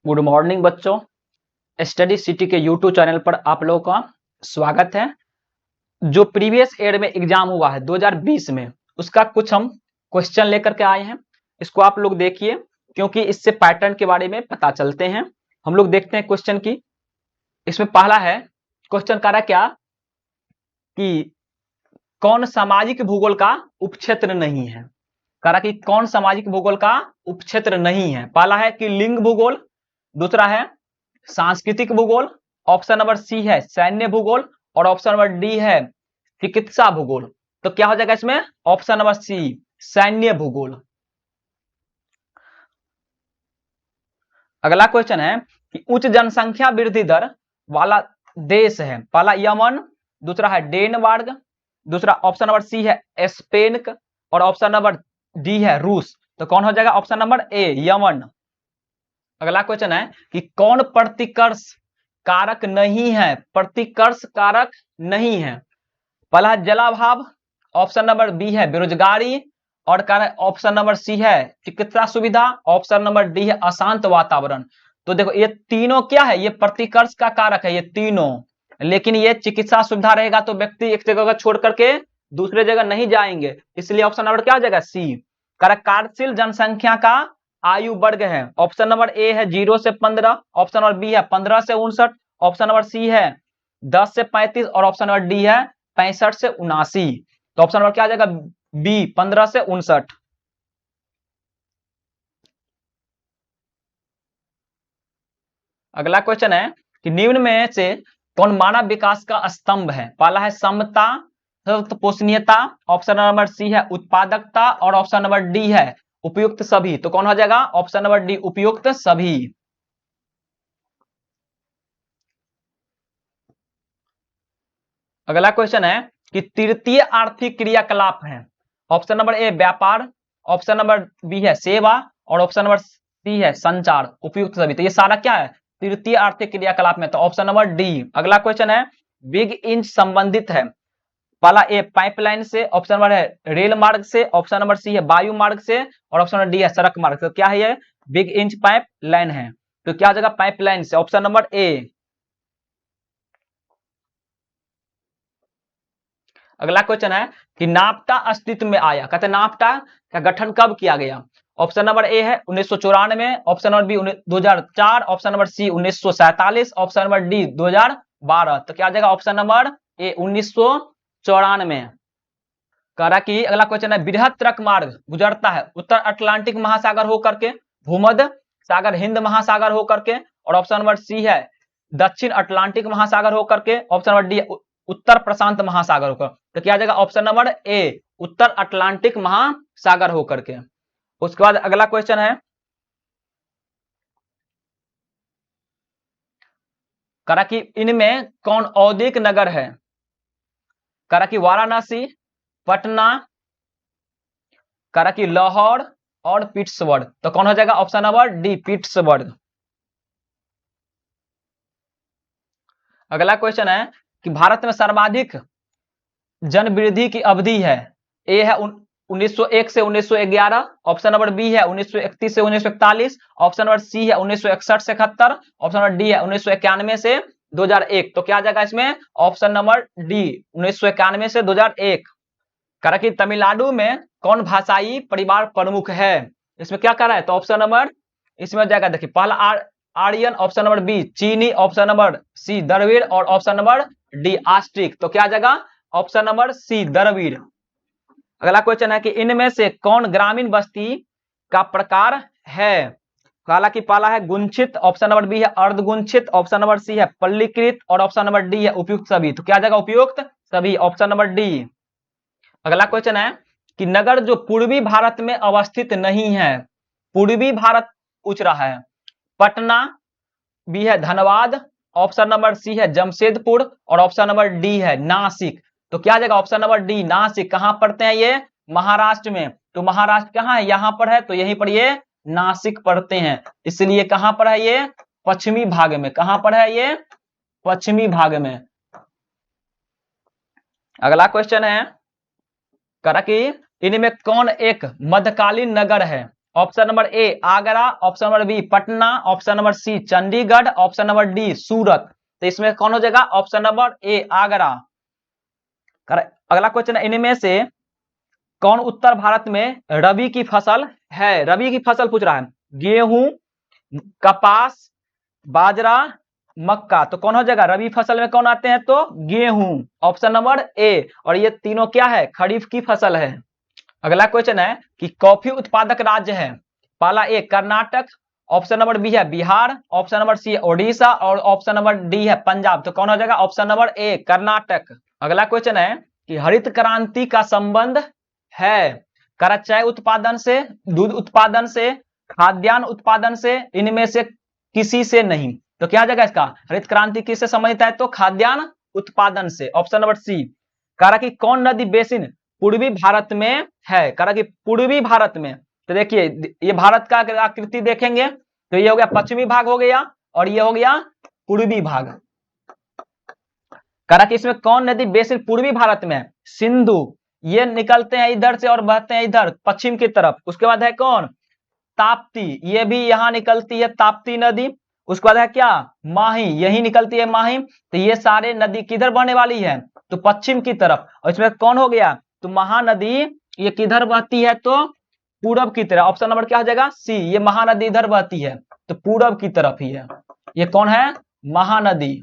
Good morning बच्चों। Study city के YouTube channel पर आप लोगों का स्वागत है। जो प्रीवियस ईयर में एग्जाम हुआ है 2020 में, उसका कुछ हम क्वेश्चन लेकर के आए हैं। इसको आप लोग देखिए, क्योंकि इससे पैटर्न के बारे में पता चलते हैं। हम लोग देखते हैं क्वेश्चन की। इसमें पहला है क्वेश्चन, कह रहा क्या कि कौन सामाजिक भूगोल का उपक्षेत्र नहीं है। कह रहा कि कौन सामाजिक भूगोल का उपक्षेत्र नहीं है। पहला है कि लिंग भूगोल, दूसरा है सांस्कृतिक भूगोल, ऑप्शन नंबर सी है सैन्य भूगोल, और ऑप्शन नंबर डी है चिकित्सा भूगोल। तो क्या हो जाएगा इसमें? ऑप्शन नंबर सी सैन्य भूगोल। अगला क्वेश्चन है कि उच्च जनसंख्या वृद्धि दर वाला देश है। पहला यमन, दूसरा है डेनमार्क, दूसरा ऑप्शन नंबर सी है स्पेन, और ऑप्शन नंबर डी है रूस। तो कौन हो जाएगा? ऑप्शन नंबर ए यमन। अगला क्वेश्चन है कि कौन प्रतिकर्ष कारक नहीं है। प्रतिकर्ष कारक नहीं है। पहला जलाभाव, ऑप्शन नंबर बी है बेरोजगारी, और ऑप्शन नंबर सी है चिकित्सा सुविधा, ऑप्शन नंबर डी है अशांत वातावरण। तो देखो ये तीनों क्या है? ये प्रतिकर्ष का कारक है ये तीनों। लेकिन ये चिकित्सा सुविधा रहेगा तो व्यक्ति एक जगह छोड़ करके दूसरे जगह नहीं जाएंगे, इसलिए ऑप्शन नंबर क्या हो जाएगा? सी। कार्यशील जनसंख्या का आयु वर्ग है। ऑप्शन नंबर ए है 0 से 15, ऑप्शन नंबर बी है 15 से 59, ऑप्शन नंबर सी है 10 से 35, और ऑप्शन नंबर डी है 65 से 79। तो ऑप्शन नंबर क्या आ जाएगा? बी 15 से 59। अगला क्वेश्चन है कि निम्न में से कौन मानव विकास का स्तंभ है। पहला है समता, पोषणीयता, ऑप्शन नंबर सी है उत्पादकता, और ऑप्शन नंबर डी है उपयुक्त सभी। तो कौन हो जाएगा? ऑप्शन नंबर डी उपयुक्त सभी। अगला क्वेश्चन है कि तृतीय आर्थिक क्रियाकलाप है। ऑप्शन नंबर ए व्यापार, ऑप्शन नंबर बी है सेवा, और ऑप्शन नंबर सी है संचार उपयुक्त सभी। तो ये सारा क्या है? तृतीय आर्थिक क्रियाकलाप में। तो ऑप्शन नंबर डी। अगला क्वेश्चन है बिग इंच संबंधित है। पहला ए पाइपलाइन से, ऑप्शन नंबर है रेल मार्ग से, ऑप्शन नंबर सी है वायु मार्ग से, और ऑप्शन नंबर डी है सड़क मार्ग से। तो क्या है ये? बिग इंच पाइप लाइन है। तो क्या हो जाएगा? पाइपलाइन से, ऑप्शन नंबर ए। अगला क्वेश्चन है कि नाफ्टा अस्तित्व में आया। कहते हैं नाफ्टा का गठन कब किया गया। ऑप्शन नंबर ए है 1994, option number B 2004, option number C 1947, option number D 2012। तो क्या आ जाएगा? Option number A 1994। कह रहा कि अगला क्वेश्चन है बृहद ट्रक मार्ग गुजरता है उत्तर अटलांटिक महासागर होकर के, भूमध्य सागर, हिंद महासागर होकर के, और ऑप्शन नंबर सी है दक्षिण अटलांटिक महासागर होकर के, ऑप्शन नंबर डी उत्तर प्रशांत महासागर होकर। तो क्या आ जाएगा? ऑप्शन नंबर ए उत्तर अटलांटिक महासागर होकर के। उसके बाद अगला क्वेश्चन है करा कि इनमें कौन औद्योगिक नगर है। करा कि वाराणसी, पटना, करा कि लाहौर, और पिट्सबर्ग। तो कौन हो जाएगा? Option number D Pittsburgh. अगला क्वेश्चन है कि भारत में सर्वाधिक जन वृद्धि की अवधि है। ए है 1901 से 1911, ऑप्शन नंबर बी है 1931 से 1941, ऑप्शन नंबर सी है 1961 से 71, ऑप्शन नंबर डी है 1991 से 2001। तो क्या आ जाएगा इसमें? ऑप्शन नंबर डी 1991 से 2001। कह रहा कि तमिलनाडु में कौन भाषाई परिवार प्रमुख है। इसमें क्या कर रहा है? तो ऑप्शन नंबर इसमें जाएगा, देखिए पहला आर्यन, ऑप्शन नंबर बी चीनी, ऑप्शन नंबर सी द्रविड़, और ऑप्शन नंबर डी आस्ट्रिक। तो क्या आ जाएगा? Option number C Dravid. अगला क्वेश्चन है कि इनमें से कौन ग्रामीण बस्ती का प्रकार है। हालांकि पहला है गुंछित, ऑप्शन नंबर बी है अर्धगुंछित, ऑप्शन नंबर सी है पल्लीकृत, और ऑप्शन नंबर डी है उपयुक्त सभी। तो क्या आ जाएगा? उपयुक्त सभी, ऑप्शन नंबर डी। अगला क्वेश्चन है कि नगर जो पूर्वी भारत में अवस्थित नहीं है। पूर्वी भारत पूछ रहा है। पटना, बी है धनबाद, ऑप्शन नंबर सी है जमशेदपुर, और ऑप्शन नंबर डी है नासिक। तो क्या आ जाएगा? Option number D Nashik. कहां पड़ते हैं ये? महाराष्ट्र में। तो महाराष्ट्र कहां है? यहां पर है, तो यहीं पर ये नासिक पड़ते हैं। इसलिए कहां पर है ये? पश्चिमी भाग में। कहां पर है ये? पश्चिमी भाग में। अगला क्वेश्चन है करा कि इनमें कौन एक मध्यकालीन नगर है। Option number A Agra, option number B Patna, option number C Chandigarh, option number D Surat. तो इसमें कौन हो जाएगा? Option number A Agra. अगला क्वेश्चन है, इनमें से कौन उत्तर भारत में रबी की फसल है? रबी की फसल पूछ रहा है। गेहूं, कपास, बाजरा, मक्का। तो कौन हो जाएगा? रबी फसल में कौन आते हैं? तो गेहूं, ऑप्शन नंबर ए। और ये तीनों क्या है? खरीफ की फसल है। अगला क्वेश्चन है कि कॉफी उत्पादक राज्य है। पहला ए कर्नाटक, ऑप्शन नंबर बी है बिहार, ऑप्शन नंबर सी है ओडिशा और ऑप्शन नंबर डी है पंजाब। तो कौन हो जाएगा? ऑप्शन नंबर ए कर्नाटक। अगला क्वेश्चन है कि हरित क्रांति का संबंध है करा चाय उत्पादन से, दूध उत्पादन से, खाद्यान्न उत्पादन से, इनमें से किसी से नहीं। तो क्या जाएगा इसका? हरित क्रांति किससे संबंधित है? तो खाद्यान्न उत्पादन से, ऑप्शन नंबर सी। करा कि कौन नदी बेसिन पूर्वी भारत में है? करा कि पूर्वी भारत में। तो देखिए ये भारत का आकृति देखेंगे तो ये हो गया पश्चिमी भाग हो गया और ये हो गया पूर्वी भाग। करा कि इसमें कौन नदी बेसिन पूर्वी भारत में है? सिंधु। ये निकलते हैं इधर से और बहते हैं इधर पश्चिम की तरफ। उसके बाद है कौन? ताप्ती, ये भी यहां निकलती है ताप्ती नदी। उसके बाद है क्या? माही, यही निकलती है माही। तो ये सारे नदी किधर बहने वाली है? तो पश्चिम की तरफ। और इसमें कौन हो गया? तो महानदी ये किधर बहती है? तो पूरब की तरफ। ऑप्शन नंबर क्या हो जाएगा? सी। ये महानदी इधर बहती है तो पूरब की तरफ ही है। ये कौन है? महानदी।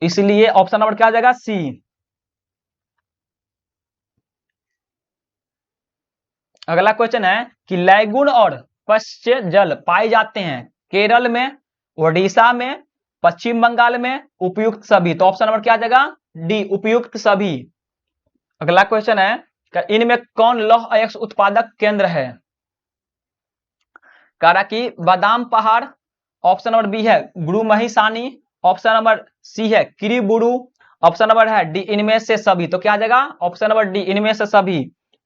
इसलिए ऑप्शन नंबर क्या हो जाएगा? सी। अगला क्वेश्चन है कि लैगून और पश्च जल पाए जाते हैं केरल में, ओडिशा में, पश्चिम बंगाल में, उपयुक्त सभी। तो ऑप्शन नंबर क्या आ जाएगा? डी उपयुक्त सभी। अगला क्वेश्चन है इनमें कौन लौह अयस्क उत्पादक केंद्र है? करा कि बादाम पहाड़, ऑप्शन नंबर बी है गुरु महिसानी, ऑप्शन नंबर सी है किरीबुरु, ऑप्शन नंबर है डी इनमें से सभी। तो क्या आ जाएगा? ऑप्शन नंबर डी इनमें से सभी।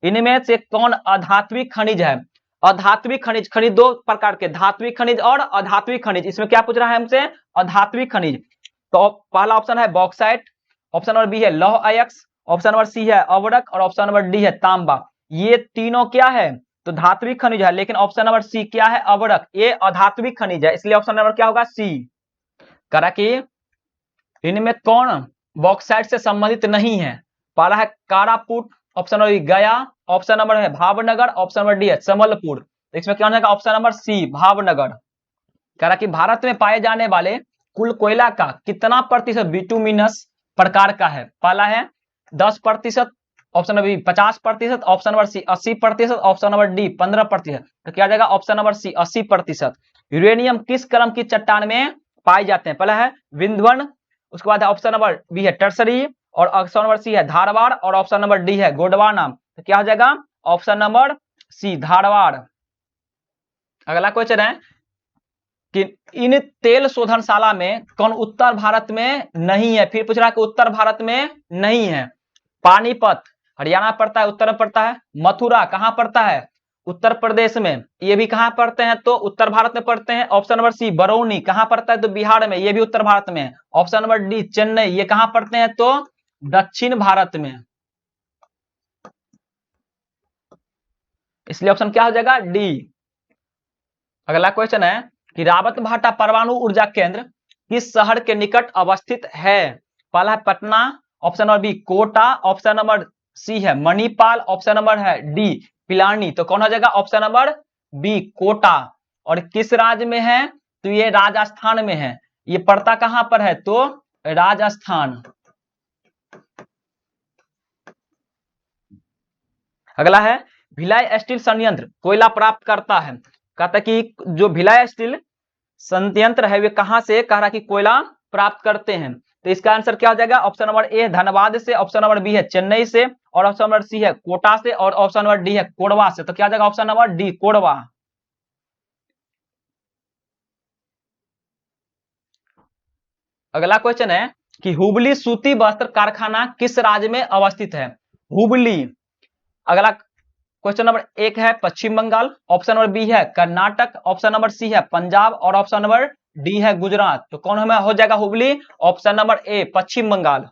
इनमें से कौन अधात्विक खनिज है? अधात्विक खनिज, खनिज दो प्रकार के, धात्विक खनिज और अधात्विक खनिज। इसमें क्या पूछ रहा है हमसे? अधात्विक खनिज। तो पहला ऑप्शन है बॉक्साइट, ऑप्शन नंबर बी है लौह अयस्क, ऑप्शन नंबर सी है अवरक और ऑप्शन नंबर डी है तांबा। ये तीनों क्या है? तो धात्विक खनिज है। लेकिन ऑप्शन नंबर सी क्या है? अवरक, ये अधात्विक खनिज है। इसलिए ऑप्शन नंबर क्या होगा? सी। करा कि इनमें कौन बॉक्साइट से संबंधित नहीं है? पहला है कारापुट, ऑप्शन नंबर गया, ऑप्शन नंबर है भावनगर, ऑप्शन नंबर डी है संबलपुर। इसमें क्या होगा? Option number C Bhavnagar. कह रहा कि भारत में पाए जाने वाले कुल कोयला का कितना प्रतिशत बिटुमिनस प्रकार का है? पहला है 10%, option number B 50%, option number C 80%, option number D 15%। तो क्या जाएगा? Option number C 80%। यूरेनियम किस क्रम की चट्टान में पाए जाते हैं? पहला है विंध्यवन, उसके बाद ऑप्शन नंबर बी है टर्सरी और ऑप्शन नंबर सी है धारवाड़ और ऑप्शन नंबर डी है गोंडवाना। तो क्या हो जाएगा? Option number C Dharwad. अगला क्वेश्चन है कि इन तेल शोधनशाला में कौन उत्तर भारत में नहीं है? फिर पूछ रहा है कि उत्तर भारत में नहीं है। पानीपत हरियाणा पड़ता है, उत्तर में पड़ता है। मथुरा कहां पड़ता है? उत्तर प्रदेश में। ये भी कहां पड़ते हैं? तो उत्तर भारत में पड़ते हैं। ऑप्शन नंबर सी बरौनी कहां पड़ता है? तो बिहार में। ये भी उत्तर भारत में है। ऑप्शन नंबर डी चेन्नई, ये कहां पड़ते हैं? तो दक्षिण भारत में। इसलिए ऑप्शन क्या हो जाएगा? डी। अगला क्वेश्चन है कि रावतभाटा परमाणु ऊर्जा केंद्र किस शहर के निकट अवस्थित है? पहला है Patna, option number B Kota, option number C है मणिपाल, ऑप्शन नंबर है डी पिलानी। तो कौन हो जाएगा? Option number B Kota. और किस राज्य में है? तो ये राजस्थान में है। ये पड़ता कहां पर है? तो राजस्थान। अगला है भिलाई स्टील संयंत्र कोयला प्राप्त करता है। कहता है कि जो भिलाई स्टील संयंत्र है वे कहां से? कह रहा कि कोयला प्राप्त करते हैं। तो इसका आंसर क्या हो जाएगा? ऑप्शन नंबर ए धनबाद से, ऑप्शन नंबर बी है चेन्नई से और ऑप्शन नंबर सी है कोटा से और ऑप्शन नंबर डी है कोरबा से। तो क्या हो जाएगा? Option number D Korba. अगला क्वेश्चन है कि हुबली सूती वस्त्र कारखाना किस राज्य में अवस्थित है? हुबली। अगला क्वेश्चन नंबर 1 है पश्चिम बंगाल, ऑप्शन नंबर बी है कर्नाटक, ऑप्शन नंबर सी है पंजाब और ऑप्शन नंबर डी है गुजरात। तो कौन हमें हो जाएगा? हुबली, ऑप्शन नंबर ए पश्चिम बंगाल।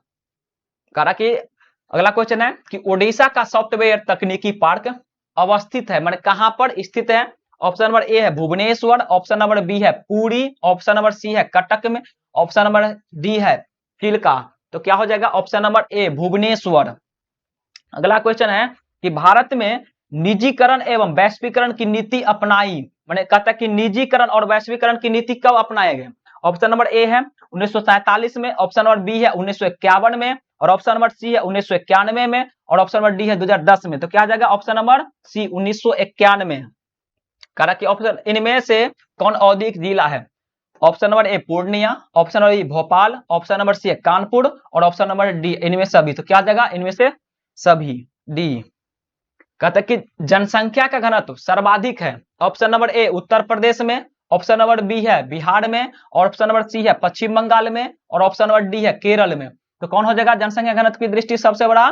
कहा कि अगला क्वेश्चन है कि ओडिशा का सॉफ्टवेयर तकनीकी पार्क अवस्थित है, माने कहां पर स्थित है? ऑप्शन नंबर ए है भुवनेश्वर, ऑप्शन नंबर बी है पुरी, ऑप्शन नंबर सी है कटक में, ऑप्शन नंबर डी है चिल्का। तो क्या हो जाएगा? Option number A Bhubaneswar. अगला क्वेश्चन है कि भारत में निजीकरण एवं वैश्वीकरण की नीति अपनाई, मैंने कहता है कि निजीकरण और वैश्वीकरण की नीति कब अपनाए गए? ऑप्शन नंबर ए है 1947 में, ऑप्शन नंबर बी है 1951 में, और ऑप्शन नंबर सी है 1991 में, और ऑप्शन नंबर डी है 2010 में। तो क्या आ जाएगा? Option number C 1991। कहा कि ऑप्शन इनमें से कौन औद्योगिक जिला है? Option number A Purnia, option number B Bhopal, option number C है कानपुर, और ऑप्शन नंबर डी इनमें सभी। तो क्या आ जाएगा? इनमें से सभी, डी। कहते कि जनसंख्या का घनत्व सर्वाधिक है, ऑप्शन नंबर ए उत्तर प्रदेश में, ऑप्शन नंबर बी है बिहार में, और ऑप्शन नंबर सी है पश्चिम बंगाल में, और ऑप्शन नंबर डी है केरल में। तो कौन हो जाएगा जनसंख्या घनत्व की दृष्टि सबसे बड़ा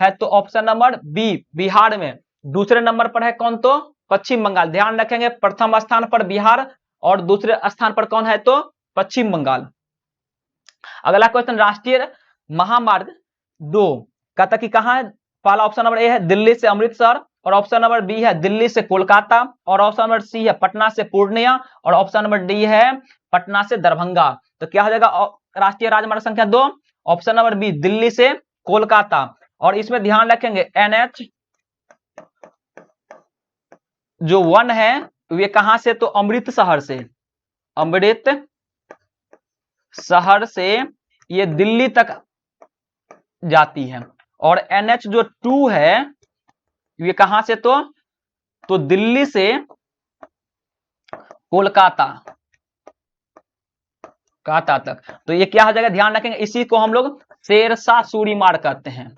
है? तो ऑप्शन नंबर बी बिहार में। दूसरे नंबर पर है कौन? तो पश्चिम बंगाल। ध्यान रखेंगे प्रथम स्थान पर बिहार और दूसरे स्थान पर कौन है? तो पश्चिम बंगाल। अगला क्वेश्चन, राष्ट्रीय महामार्ग 2 कहता कि कहां है? पहला ऑप्शन नंबर ए है दिल्ली से अमृतसर, और ऑप्शन नंबर बी है दिल्ली से कोलकाता, और ऑप्शन नंबर सी है पटना से पूर्णिया, और ऑप्शन नंबर डी है पटना से दरभंगा। तो क्या हो जाएगा राष्ट्रीय राजमार्ग संख्या 2? ऑप्शन नंबर बी दिल्ली से कोलकाता। और इसमें ध्यान रखेंगे NH जो 1 है ये कहां से? तो अमृतसर से, अमृतसर से ये दिल्ली तक जाती है। और NH जो 2 है ये कहां से? तो दिल्ली से कोलकाता तक। तो ये क्या हो जाएगा? ध्यान रखेंगे इसी को हम लोग शेरशाह सूरी मार्ग कहते हैं,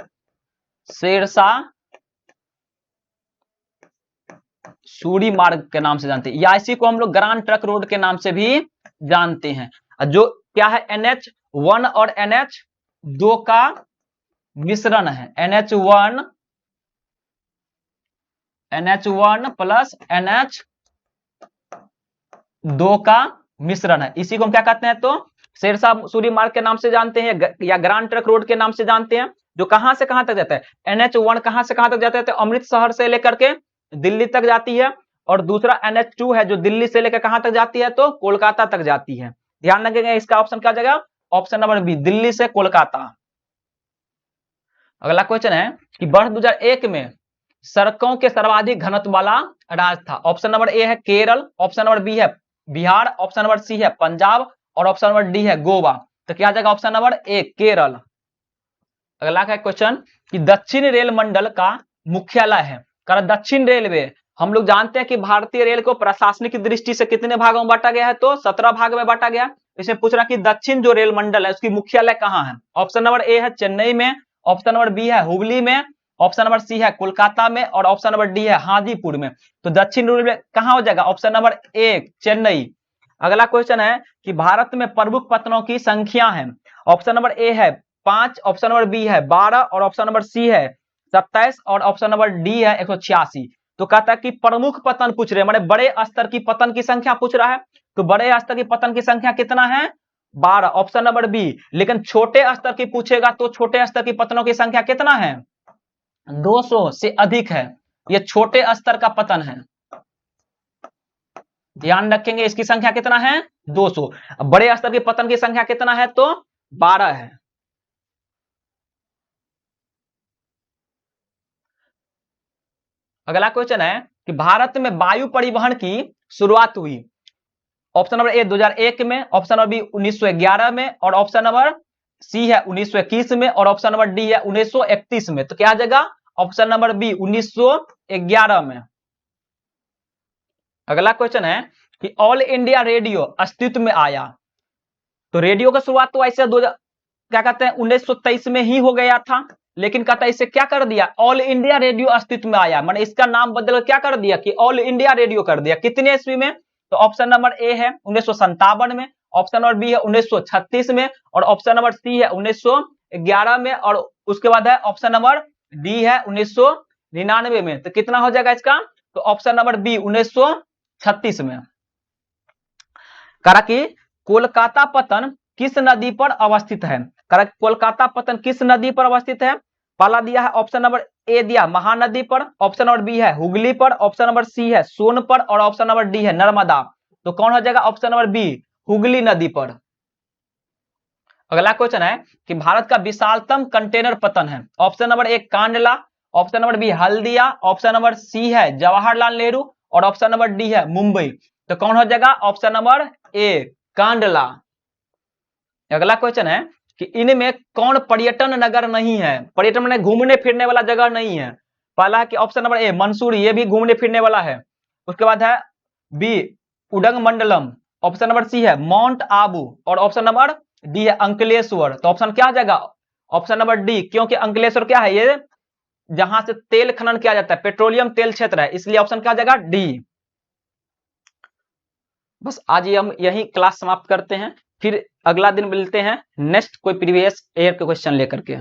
शेरशाह सूरी मार्ग के नाम से जानते हैं, या इसी को हम लोग ग्रांड ट्रक रोड के नाम से भी जानते हैं। जो क्या है? NH1 और NH2 का मिश्रण है, NH1 प्लस NH2 का मिश्रण है। इसी को हम क्या कहते हैं? तो शेरशाह सूरी मार्ग के नाम से जानते हैं, या ग्रांड ट्रक रोड के नाम से जानते हैं। जो कहां से कहां तक जाता है? NH1 कहां से कहां तक जाता है? तो अमृतसर से लेकर के दिल्ली तक जाती है, और दूसरा NH2 है जो दिल्ली से लेकर कहां तक जाती है? तो कोलकाता तक जाती है। ध्यान रखेंगे इसका ऑप्शन क्या जाएगा? ऑप्शन नंबर बी दिल्ली से कोलकाता। अगला क्वेश्चन है कि वर्ष 2001 में सड़कों के सर्वाधिक घनत्व वाला राज्य था। ऑप्शन नंबर ए है केरल, ऑप्शन नंबर बी है बिहार, ऑप्शन नंबर सी है पंजाब, और ऑप्शन नंबर डी है गोवा। तो क्या आ जाएगा? ऑप्शन नंबर ए केरल। अगला का क्वेश्चन कि दक्षिण रेल मंडल का मुख्यालय है। कारण दक्षिण रेलवे हम लोग जानते हैं कि भारतीय रेल को प्रशासनिक दृष्टि से कितने भागों में बांटा गया है? तो 17 भाग में बांटा गया। इसमें पूछ रहा कि दक्षिण जो रेल मंडल है उसकी मुख्यालय कहां है? ऑप्शन नंबर ए है चेन्नई में, ऑप्शन नंबर बी है हुबली में, ऑप्शन नंबर सी है कोलकाता में, और ऑप्शन नंबर डी है हाजीपुर में। तो दक्षिण रेलवे कहां हो जाएगा? ऑप्शन नंबर ए चेन्नई। अगला क्वेश्चन है कि भारत में प्रमुख पत्तनों की संख्या है। ऑप्शन नंबर ए है 5, ऑप्शन नंबर बी है 12, और ऑप्शन नंबर सी है 27, और ऑप्शन नंबर डी है 186। तो कहता है कि प्रमुख पतन पूछ रहे हैं, माने बड़े स्तर की पतन की संख्या पूछ रहा है। तो बड़े स्तर की पतन की संख्या कितना है? 12, ऑप्शन नंबर बी। लेकिन छोटे स्तर की पूछेगा तो छोटे स्तर की पतनों की संख्या कितना है? 200 से अधिक है। ये छोटे स्तर का पतन है, ध्यान रखेंगे इसकी संख्या कितना है? 200। बड़े स्तर के पतन की संख्या कितना है? तो 12 है। अगला क्वेश्चन है कि भारत में वायु परिवहन की शुरुआत हुई। ऑप्शन नंबर ए 2001 में, ऑप्शन नंबर बी 1911 में, और ऑप्शन नंबर सी है 1921 में, और ऑप्शन नंबर डी है 1931 में। तो क्या आ जाएगा? ऑप्शन नंबर बी 1911 में। अगला क्वेश्चन है कि ऑल इंडिया रेडियो अस्तित्व में आया। तो रेडियो की शुरुआत तो ऐसे क्या कहते हैं 1923 में ही हो गया था, लेकिन कहता है इसे क्या कर दिया? ऑल इंडिया रेडियो अस्तित्व में आया, माने इसका नाम बदल क्या कर दिया कि ऑल इंडिया रेडियो कर दिया। कितने ईस्वी में? तो ऑप्शन नंबर ए है 1957 में, ऑप्शन नंबर बी है 1936 में, और ऑप्शन नंबर सी है 1911 में, और उसके बाद है ऑप्शन नंबर डी है 1999 में। तो कितना हो जाएगा इसका? तो ऑप्शन नंबर बी 1936 में। करा कि कोलकाता पतन किस नदी पर अवस्थित है? कोलकाता पतन किस नदी पर अवस्थित है? पहला दिया है ऑप्शन नंबर ए दिया महानदी पर, ऑप्शन नंबर बी है हुगली पर, ऑप्शन नंबर सी है सोन पर और ऑप्शन नंबर डी है नर्मदा। तो कौन हो जाएगा ऑप्शन नंबर बी हुगली नदी पर। अगला क्वेश्चन है कि भारत का विशालतम कंटेनर पतन है। Option number A Kandla, option number B Haldia, option number C है जवाहरलाल नेहरू और ऑप्शन नंबर डी है मुंबई। तो कौन हो जाएगा ऑप्शन नंबर ए कांडला। अगला क्वेश्चन है कि इनमें कौन पर्यटन नगर नहीं है। पर्यटन में घूमने फिरने वाला जगह नहीं है। पहला है कि ऑप्शन नंबर ए मंसूरी, ये भी घूमने फिरने वाला है। उसके बाद है बी उडंग मंडलम, ऑप्शन नंबर सी है माउंट आबू और ऑप्शन नंबर डी है अंकलेश्वर। तो ऑप्शन क्या आ जाएगा ऑप्शन नंबर डी, क्योंकि अंकलेश्वर क्या है ये जहां से तेल खनन किया जाता है, पेट्रोलियम तेल क्षेत्र है, इसलिए ऑप्शन क्या आ जाएगा डी। बस आज ये हम यही क्लास समाप्त करते हैं, फिर अगला दिन मिलते हैं नेक्स्ट कोई प्रीवियस ईयर के क्वेश्चन लेकर के।